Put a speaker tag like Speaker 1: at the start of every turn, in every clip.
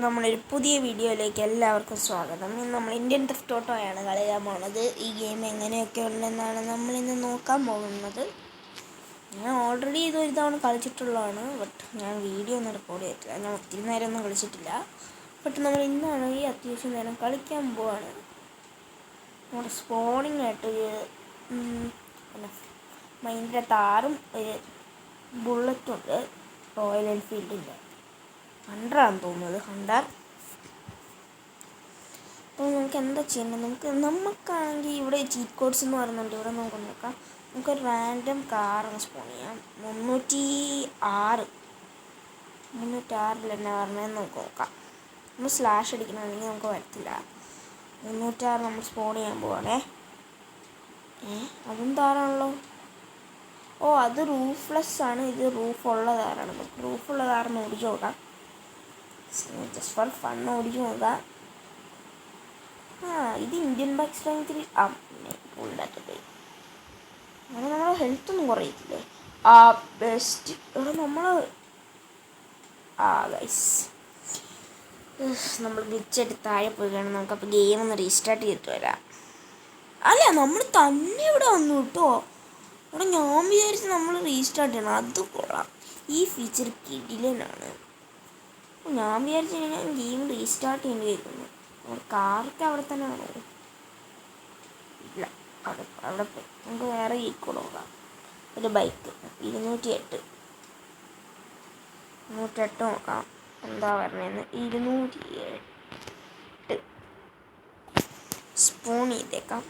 Speaker 1: നമ്മളൊരു പുതിയ വീഡിയോയിലേക്ക് എല്ലാവർക്കും സ്വാഗതം. ഇന്ന് നമ്മൾ ഇന്ത്യൻ തെഫ്റ്റ് ഓട്ടോയാണ് കളിക്കാൻ പോകുന്നത്. ഈ ഗെയിം എങ്ങനെയൊക്കെ ഉണ്ടെന്നാണ് നമ്മളിന്ന് നോക്കാൻ പോകുന്നത്. ഞാൻ ഓൾറെഡി ഇതൊരു തവണ കളിച്ചിട്ടുള്ളതാണ്. ബട്ട് ഞാൻ വീഡിയോ ഒന്നും റെക്കോർഡ് ചെയ്തിട്ടില്ല. ഞാൻ ഒത്തിരി നേരമൊന്നും കളിച്ചിട്ടില്ല. ബട്ട് നമ്മൾ ഇന്നാണ് ഈ അത്യാവശ്യം നേരം കളിക്കാൻ പോവാണ്. നമ്മുടെ സ്പോണിങ് ആയിട്ടൊരു മൈൻഡിൻ്റെ താറും ഒരു ബുള്ളറ്റുണ്ട്. റോയൽ എൻഫീൽഡിൻ്റെ ഹണ്ടറാണെന്ന് തോന്നുന്നത്. ഹണ്ടർ. അപ്പോൾ നമുക്ക് എന്താ ചെയ്യേണ്ടത്? നമുക്കാണെങ്കിൽ ഇവിടെ ചീറ്റ് കോഡ്സ് എന്ന് പറയുന്നുണ്ട്. ഇവിടെ നമുക്ക് നോക്കാം. നമുക്കൊരു റാൻഡം കാർ സ്പോൺ ചെയ്യാം. 306 എന്നാ പറഞ്ഞതെന്ന് നമുക്ക് നോക്കാം. നമ്മൾ സ്ലാഷ് അടിക്കണമെങ്കിൽ നമുക്ക് വരത്തില്ല. 306 നമ്മൾ സ്പോൺ ചെയ്യാൻ പോവാണേ. അതും താറാണല്ലോ. ഓ, അത് റൂഫ്ലെസ് ആണ്. ഇത് റൂഫുള്ള കാറാണ്. റൂഫുള്ള കാറിന് ഓടിച്ചു നോക്കാം. ജസ്റ്റ് ഫോർ ഫൺ ഓടിച്ചു നോക്കാം. ഇത് ഇന്ത്യൻ ബൈക്ക് സ്ട്രെങ്ത്തിൽ ഫുൾ ഡാറ്റ പോയി. അങ്ങനെ നമ്മളെ ഹെൽത്തൊന്നും കുറയത്തില്ലേ? ബെസ്റ്റ്. ഇവിടെ നമ്മൾ ഗൈസ് നമ്മൾ ഗ്ലിച്ചായിട്ട് താഴെ പോയി കാണാം. നമുക്കപ്പോൾ ഗെയിം ഒന്ന് റീസ്റ്റാർട്ട് ചെയ്തിട്ട് വരാം. അല്ല, നമ്മൾ തന്നെ ഇവിടെ വന്നു കേട്ടോ. ഇവിടെ ഞാൻ വിചാരിച്ച് നമ്മൾ റീസ്റ്റാർട്ട് ചെയ്യണം. അത് കൊള്ളാം. ഈ ഫീച്ചർ കിടിലനാണ്. ഞാൻ വിചാരിച്ചു കഴിഞ്ഞാൽ ഗെയിം റീസ്റ്റാർട്ട് ചെയ്യേണ്ടി വരുന്നു. കാറൊക്കെ അവിടെ തന്നെ ആണോ? ഇല്ല, അവിടെ പോയി നമുക്ക് വേറെ ഈക്കോ നോക്കാം. ഒരു ബൈക്ക് 208 നോക്കാം. എന്താ പറഞ്ഞതെന്ന്. 208 സ്പൂൺ ചെയ്തേക്കാം.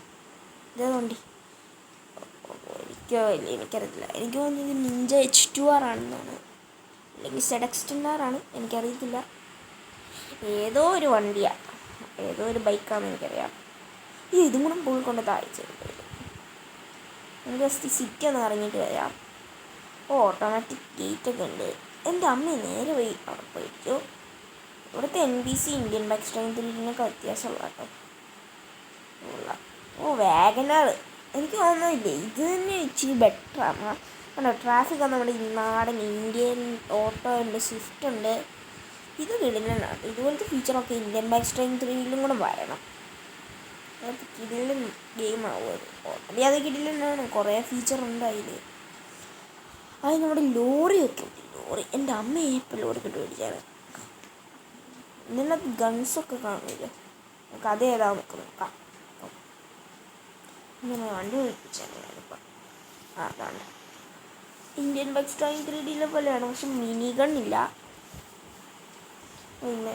Speaker 1: ഇതേതുകൊണ്ട് എനിക്കറിയത്തില്ല. എനിക്ക് തോന്നുന്നത് നിഞ്ച H2R ആണെന്നാണ്, അല്ലെങ്കിൽ ZX10R ആണ്, എനിക്കറിയത്തില്ല. ഏതോ ഒരു വണ്ടിയാണ്, ഏതോ ഒരു ബൈക്കാണെന്ന് എനിക്കറിയാം. ഇതും കൂടെ പോയി കൊണ്ട് താഴ്ചയുണ്ട്. നമുക്ക് ജസ്റ്റ് സിറ്റി ഒന്ന് ഇറങ്ങിയിട്ട് വരാം. ഓട്ടോമാറ്റിക് ഗേറ്റൊക്കെ ഉണ്ട്. എൻ്റെ അമ്മ നേരെ പോയി അവിടെ പോയിട്ടോ. ഇവിടുത്തെ NBC ഇന്ത്യൻ ബൈക്ക് സ്ട്രെങ്ത്തിനൊക്കെ വ്യത്യാസമുള്ള കേട്ടോ. വാഗനർ എനിക്ക് തോന്നുന്നില്ലേ ഇത് തന്നെ ഇച്ചിരി ബെറ്ററാണ്. കണ്ടോ, ട്രാഫിക് ആണ്. നമ്മുടെ നാടൻ ഇന്ത്യൻ ഓട്ടോ ഉണ്ട്, സ്വിഫ്റ്റ് ഉണ്ട്. ഇത് കിടിലനാണ്. ഇതുപോലത്തെ ഫീച്ചറൊക്കെ ഇന്ത്യൻ ബൈക്ക് സ്ട്രെങ്ത് 3 കൂടെ വരണം. അത് കിടിലൻ ഗെയിം ആവുമത്. ഓൾറെഡി അത് കിടിലനാണ്. കുറേ ഫീച്ചർ ഉണ്ട് അതിൽ. അത് നമ്മുടെ ലോറിയൊക്കെ ഉണ്ട്. ലോറി എൻ്റെ അമ്മയെ ഇപ്പോൾ ലോറി കിട്ടി മേടിച്ചാണ്. ഇതിനകത്ത് ഗൺസൊക്കെ കാണില്ല. നമുക്ക് അത് ഏതാ നമുക്ക് നോക്കാം. ഇങ്ങനെ വണ്ടി മേടിപ്പിച്ചാണ് ഞാനിപ്പോൾ. അതാണ് ഇന്ത്യൻ ബൈക്ക് സ്ട്രെങ്ത് 3 പോലെയാണ്, പക്ഷെ മിനി ഗണ്ണില്ല. പിന്നെ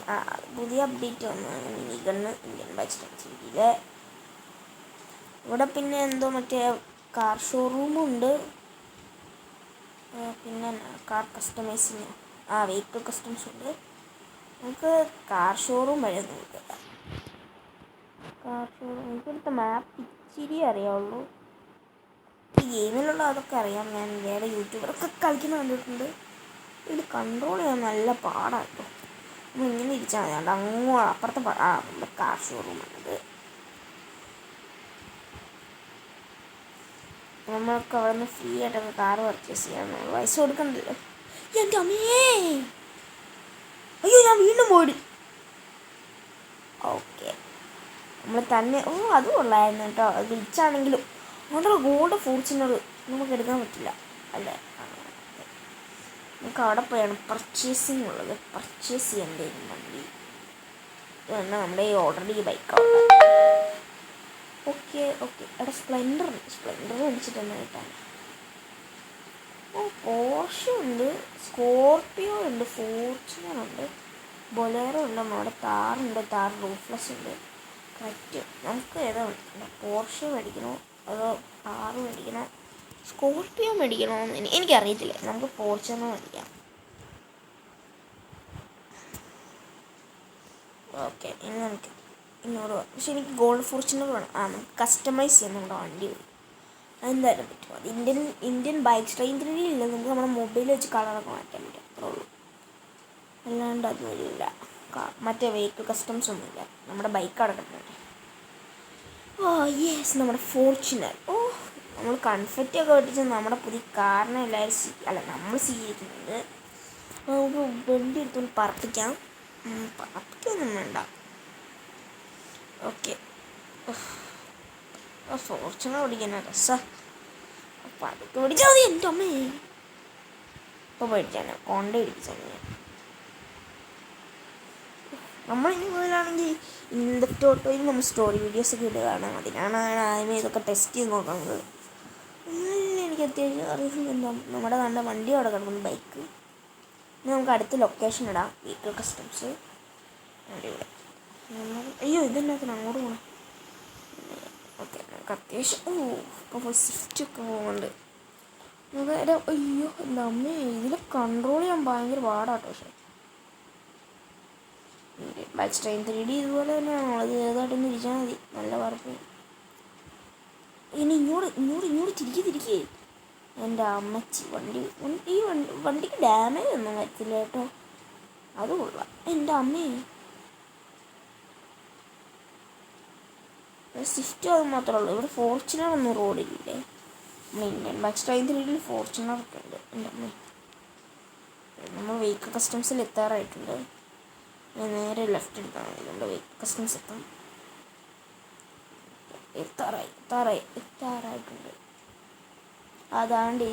Speaker 1: പുതിയ അപ്ഡേറ്റ് വന്നതാണ് mini gun Indian bike strength 3. ഇവിടെ പിന്നെ എന്തോ മറ്റേ കാർ ഷോറൂമുണ്ട്. പിന്നെ കാർ കസ്റ്റമൈസിങ് വെഹിക്കിൾ കസ്റ്റംസ് ഉണ്ട്. നമുക്ക് കാർ ഷോറൂം വരെ നോക്കാം. കാർ ഷോറൂം എനിക്കിവിടുത്തെ മാപ്പ് ഇച്ചിരി അറിയാവുള്ളൂ. ഈ ഗെയിമിലുള്ള അതൊക്കെ അറിയാം. ഞാൻ വേറെ യൂട്യൂബറൊക്കെ കളിക്കുന്ന കണ്ടിട്ടുണ്ട്. ഇത് കൺട്രോൾ ചെയ്യാൻ നല്ല പാടാണ് കേട്ടോ. നമ്മൾ ഇങ്ങനെ ഇരിച്ചാൽ മതി. അങ്ങോ അപ്പുറത്തെ നമ്മുടെ കാർ ഷോറൂമാണിത്. നമ്മൾക്ക് അവിടെ നിന്ന് ഫ്രീ ആയിട്ടൊക്കെ കാർ പർച്ചേസ് ചെയ്യാൻ പൈസ കൊടുക്കണ്ടല്ലോ. എൻ്റെ അമ്മേ, അയ്യോ ഞാൻ വീണ്ടും പോയി. ഓക്കെ, നമ്മൾ തന്നെ അത് കൊള്ളായിരുന്നു കേട്ടോ. അത് ഗ്ലിച്ചാണെങ്കിലും നമ്മുടെ ഗോൾഡ് ഫോർച്യൂണർ നമുക്ക് എടുക്കാൻ പറ്റില്ല അല്ലേ. നമുക്ക് അവിടെ പോയാണ് പർച്ചേസിങ് ഉള്ളത്. പർച്ചേസ് ചെയ്യേണ്ടി വരും വണ്ടി. ഇതാണ് നമ്മുടെ ഈ ഓൾറെഡി ബൈക്കാണ്. ഓക്കെ അവിടെ സ്പ്ലെൻഡർ മേടിച്ചിട്ട് തന്നെ കിട്ടാൻ. പോർഷെ ഉണ്ട്, സ്കോർപ്പിയോ ഉണ്ട്, ഫോർച്യൂണർ ഉണ്ട്, ബൊലേറോ ഉണ്ട്, നമ്മുടെ താറുണ്ട്. താർ റൂഫ്ലെസ് ഉണ്ട്. കറക്റ്റ് നമുക്ക് ഏതാ മേടിക്കണോ? പോർഷെ മേടിക്കണോ അതോ താറ് മേടിക്കണോ സ്കോർപ്പിയോ മേടിക്കണോ എന്ന് എനിക്കറിയത്തില്ല. നമുക്ക് ഫോർച്യൂണർ മേടിക്കാം. ഓക്കെ, ഇനി നമുക്ക് ഇങ്ങോട്ട് പോകാം. പക്ഷെ എനിക്ക് ഗോൾഡ് ഫോർച്യൂണർ വേണം. നമുക്ക് കസ്റ്റമൈസ് ചെയ്യാം നമ്മുടെ വണ്ടി. അതെന്തായാലും പറ്റും. അത് ഇന്ത്യൻ ബൈക്ക് സ്ട്രെങ്ത് 3 ഇല്ല. നമുക്ക് നമ്മുടെ മൊബൈൽ വെച്ച് കളറൊക്കെ മാറ്റാൻ പറ്റും, അത്രേ ഉള്ളൂ. അല്ലാണ്ട് അതൊന്നുമില്ല. മറ്റേ വെഹിക്കിൾ കസ്റ്റംസ് ഒന്നുമില്ല. നമ്മുടെ ബൈക്ക് അടക്കട്ടെ. യെസ്, നമ്മുടെ ഫോർച്യൂണർ. നമ്മൾ കൺഫെറ്റൊക്കെ ഒട്ടിച്ച് നമ്മുടെ പുതിയ കാറിനെ എല്ലാവരും നമ്മൾ സ്വീകരിക്കുന്നുണ്ട്. നമുക്ക് വണ്ടി എടുത്തുകൊണ്ട് പറപ്പിക്കാം. പാപ്പിക്കൊന്നും വേണ്ട. ഓക്കെ. ഫോർച്യൂണർ ഓടിക്കാൻ രസാ. അപ്പം അതൊക്കെ ഓടിച്ചാൽ മതി. എൻ്റെ അമ്മേ ഇപ്പോൾ പേടിച്ചാണ് കൊണ്ട ഇടിച്ചാണ് ഞാൻ. നമ്മളിനി മുതലാണെങ്കിൽ ഇൻഡക്റ്റ് ഓട്ടോയിൽ നമ്മൾ സ്റ്റോറി വീഡിയോസൊക്കെ ഇടുകയാണ്. അതിനാണ് ആദ്യമേ ഇതൊക്കെ ടെസ്റ്റ് ചെയ്ത് നോക്കുന്നത്. എനിക്ക് അത്യാവശ്യം അറിയുന്നുണ്ടോ നമ്മുടെ നല്ല വണ്ടി അവിടെ കിടക്കുന്നു, ബൈക്ക്. ഇനി നമുക്ക് അടുത്ത ലൊക്കേഷൻ ഇടാം, വെഹിക്കിൾ കസ്റ്റംസ്. അടിപൊളി. അയ്യോ ഇതെന്നാത്തിന് അങ്ങോട്ട് പോകണം. ഓക്കെ നമുക്ക് അത്യാവശ്യം ഇപ്പോൾ സ്വിഫ്റ്റൊക്കെ പോകുന്നുണ്ട്. അയ്യോ എൻ്റെ അമ്മേ ഇതിൽ കൺട്രോൾ ചെയ്യാൻ ഭയങ്കര പാടാട്ടോ. പക്ഷേ ബാക്ക് സ്ട്രെയിൻ 3D ഇതുപോലെ തന്നെയാണോ? അത് ഏതായിട്ടൊന്ന് ഇരിച്ചാൽ മതി. നല്ല വറുപ്പ്. ഇനി ഇങ്ങോട്ട് തിരികെ. എൻ്റെ അമ്മച്ചി വണ്ടിക്ക് ഡാമേജ് ഒന്നും വരത്തില്ല കേട്ടോ. അത് കൊള്ളാം. എൻ്റെ അമ്മേ സ്വിഫ്റ്റ് അത് മാത്രമേ ഉള്ളൂ. ഇവിടെ ഫോർച്യൂണർ ഒന്നും റോഡില്ലേ. ഇന്ത്യൻ ബാക്ക് സ്ട്രെയിൻ 3D ഫോർച്യൂണറൊക്കെ ഉണ്ട്. എൻ്റെ അമ്മേ നമ്മൾ വെഹിക്കിൾ കസ്റ്റംസിൽ എത്താറായിട്ടുണ്ട്. നേരെ ലെഫ്റ്റ് എടുത്താൽ മതി. നമ്മുടെ വെഹിക്കിൾ കസ്റ്റംസ് എത്താറായിട്ടുണ്ട്.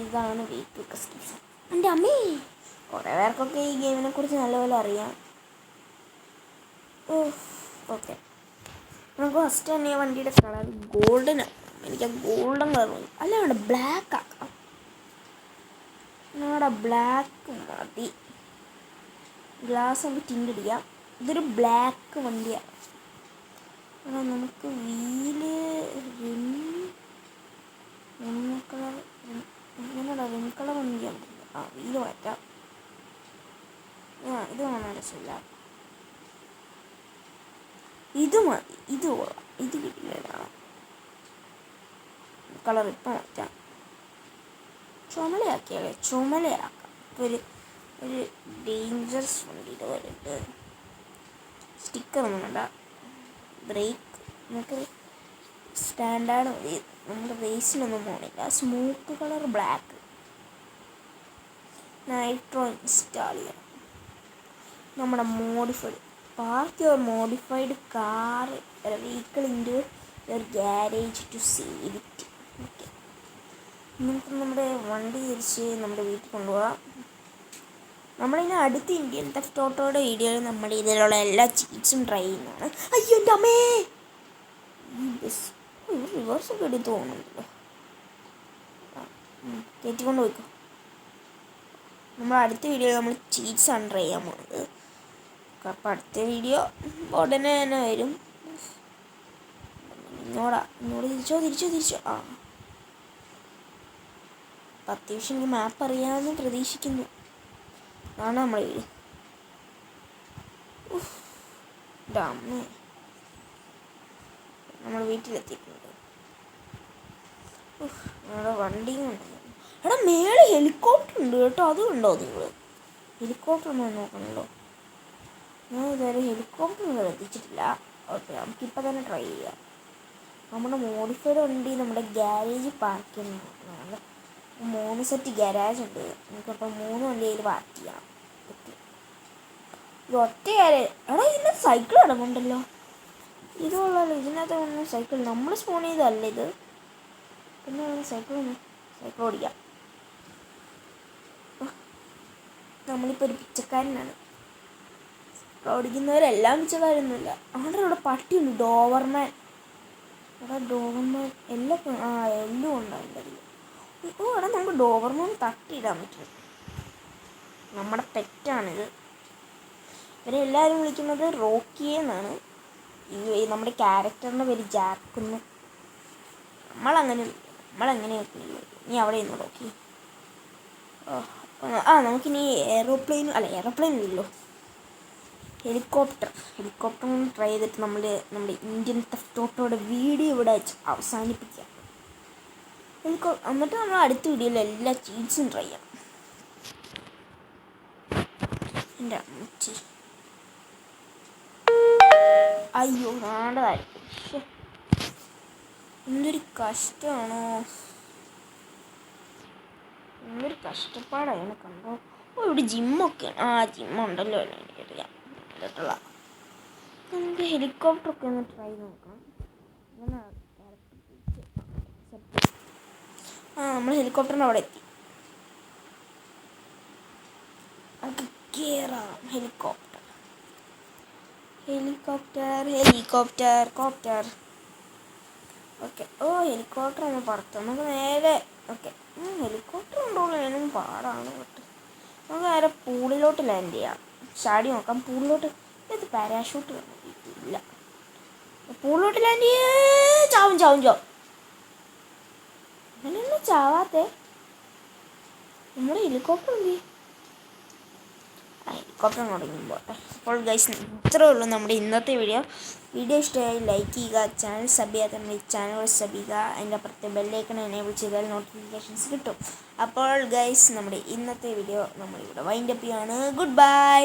Speaker 1: ഇതാണ് വെഹിക്കിൾ കസ്റ്റംസ്. എൻ്റെ അമ്മേ കുറേ പേർക്കൊക്കെ ഈ ഗെയിമിനെ കുറിച്ച് നല്ലപോലെ അറിയാം. ഓക്കെ നമുക്ക് ഫസ്റ്റ് തന്നെ ഈ വണ്ടിയുടെ കളർ ഗോൾഡനാണ്. എനിക്ക് ഗോൾഡൻ കളർ മതി. അല്ല വേണ്ട, ബ്ലാക്ക് ആക്കാം. നമ്മുടെ ബ്ലാക്ക് മതി. ഗ്ലാസ് നമുക്ക് ടിൻ്റ് അടിക്കാം. ഇതൊരു ബ്ലാക്ക് വണ്ടിയാണ്. നമുക്ക് വീല് റിം കളർ വണ്ടിയാണ്. വീല് മാറ്റാം. ഇത് കാണാൻ രസമില്ല. ഇത് മതി. ഇത് കൊള്ളാം. ഇത് കിട്ടില്ല. കളർ ഇപ്പം മാറ്റാം. ചുമലയാക്കാം. ഒരു ഡേഞ്ചറസ് വണ്ടി ഇതുപോലെ ഉണ്ട്. സ്റ്റിക്കറൊന്നും വേണ്ട. ബ്രേക്ക് നമുക്ക് സ്റ്റാൻഡേർഡ് മതി. നമ്മുടെ റേസിനൊന്നും പോകണില്ല. Smooth colour black. Nitro install ചെയ്യാം. നമ്മുടെ modified park your modified car vehicle in your garage to save it. Okay നമുക്ക് നമ്മുടെ വണ്ടി തിരിച്ച് നമ്മുടെ വീട്ടിൽ കൊണ്ടുപോകാം. നമ്മളിനി അടുത്ത ഇന്ത്യൻ തെഫ്റ്റ് ഓട്ടോയുടെ വീഡിയോയിൽ നമ്മൾ ഇതിലുള്ള എല്ലാ ചീറ്റ്സും ട്രൈ ചെയ്യുന്നതാണ്. അയ്യോ എൻ്റെ അമ്മേ ഈ ബസ് റിവേഴ്സൊക്കെ എടുത്ത് പോകുന്നുണ്ടല്ലോ. കയറ്റിക്കൊണ്ട് പോയിക്കോ. നമ്മൾ അടുത്ത വീഡിയോയിൽ നമ്മൾ ചീറ്റ്സാണ് ട്രൈ ചെയ്യാൻ പോകുന്നത്. അപ്പം അടുത്ത വീഡിയോ ഉടനെ തന്നെ വരും. ഇങ്ങോട്ട് തിരിച്ചോ. അത്യാവശ്യം എനിക്ക് മാപ്പ് അറിയാമെന്ന് പ്രതീക്ഷിക്കുന്നു. അതാണ് നമ്മുടെ വീട്. ഡാമേ നമ്മൾ വീട്ടിലെത്തിയിട്ടുണ്ട്. നമ്മുടെ വണ്ടിയും ഉണ്ട്. എടാ മേലെ ഹെലികോപ്റ്റർ ഉണ്ട് കേട്ടോ. അത് കണ്ടോ നിങ്ങൾ? ഹെലികോപ്റ്റർ ഒന്നും നോക്കണല്ലോ. ഞാൻ ഇതുവരെ ഹെലികോപ്റ്റർ ഒന്നും എത്തിച്ചിട്ടില്ല. ഓക്കെ നമുക്കിപ്പോൾ തന്നെ ട്രൈ ചെയ്യാം. നമ്മുടെ മോഡിഫൈഡ് വണ്ടി നമ്മുടെ ഗ്യാരേജ് പാർക്ക് ചെയ്യുന്നതാണ്. 3 സെറ്റ് ഗ്യാരേജ് ഉണ്ട്. നമുക്കപ്പോൾ 3 വണ്ടി അതിൽ പാർക്ക് ചെയ്യാം. ഇത് ഒറ്റ ഗ്യാരേജ്. എടാ ഇതിനകത്ത് സൈക്കിൾ കിടക്കുന്നുണ്ടല്ലോ. ഇതുള്ളല്ലോ ഇതിനകത്ത് ഒന്നും സൈക്കിൾ നമ്മൾ സ്പോൺ ചെയ്തല്ല ഇത്. പിന്നെ സൈക്കിൾ ഓടിക്കാം. നമ്മളിപ്പോൾ ഒരു പിച്ചക്കാരനാണ്. ഓടിക്കുന്നവരെല്ലാം പിച്ചക്കാരൊന്നുമില്ല. അവിടെ പട്ടിയുണ്ട്, ഡോവർമാൻ. എല്ലാം ഉണ്ടാവും എൻ്റെ അതിൽ. എടാ നമുക്ക് ഡോവർമാൻ തട്ടിയിടാൻ പറ്റും. നമ്മുടെ പെറ്റാണിത്. ഇവരെല്ലാവരും വിളിക്കുന്നത് റോക്കിയെ എന്നാണ്. നമ്മുടെ ക്യാരക്ടറിൻ്റെ പേര് ജാക്കുന്നു. നമ്മളെങ്ങനെയൊക്കെ നീ അവിടെ നിന്ന് റോക്കി. നമുക്കിനി എയറോപ്ലെയിൻ ഇല്ലല്ലോ, ഹെലികോപ്റ്റർ ട്രൈ ചെയ്തിട്ട് നമ്മുടെ ഇന്ത്യൻ തെഫ്റ്റ് ഓട്ടോയുടെ വീഡിയോ ഇവിടെ അവസാനിപ്പിക്കാം. എന്നിട്ട് നമ്മൾ അടുത്ത വീഡിയോയിൽ എല്ലാ ചീറ്റ്സും ട്രൈ ചെയ്യണം. എൻ്റെ അമ്മച്ചി അയ്യോ നാടകമായിരിക്കും. എന്തൊരു കഷ്ടമാണോ, എന്തൊരു കഷ്ടപ്പാടാണ് കണ്ടോ. ഇവിടെ ജിമ്മൊക്കെയാണ്. ജിമ്മുണ്ടല്ലോ എനിക്കറിയാം. കേട്ടുള്ള നമുക്ക് ഹെലികോപ്റ്ററൊക്കെ ഒന്ന് ട്രൈ നോക്കണം. നമ്മൾ ഹെലികോപ്റ്ററിൻ്റെ അവിടെ എത്തി. നമുക്ക് കയറാം. Helicopter okay. ഹെലികോപ്റ്റർ ഒന്ന് പറത്തും. നമുക്ക് നേരെ ഓക്കെ. ഹെലികോപ്റ്റർ കൊണ്ടുപോകണം പാടാണ്. നമുക്ക് നേരെ പൂളിലോട്ട് ലാൻഡ് ചെയ്യാം. ചാടി നോക്കാം പൂളിലോട്ട്. ഇത് പാരാഷൂട്ട് ഇല്ല. പൂളിലോട്ട് ലാൻഡ് ചാവും. അങ്ങനെയൊന്നും ചാവാത്തേ. നമ്മുടെ ഹെലികോപ്റ്റർ എന്ത് ഹെലികോപ്റ്റർ തുടങ്ങുമ്പോൾ. അപ്പോൾ ഗൈസ് ഇത്രയേ ഉള്ളൂ നമ്മുടെ ഇന്നത്തെ വീഡിയോ ഇഷ്ടമായി ലൈക്ക് ചെയ്യുക. ചാനൽ സബ് ചെയ്യാത്ത ചാനൽ സബ് ചെയ്യുക. അതിൻ്റെ അപ്പുറത്തെ ബെല്ലൈക്കൺ എനേബിൾ ചെയ്താൽ നോട്ടിഫിക്കേഷൻസ് കിട്ടും. അപ്പോൾ ഗൈസ് നമ്മുടെ ഇന്നത്തെ വീഡിയോ നമ്മളിവിടെ വൈൻഡപ്പ് ചെയ്യാണ്. Good bye.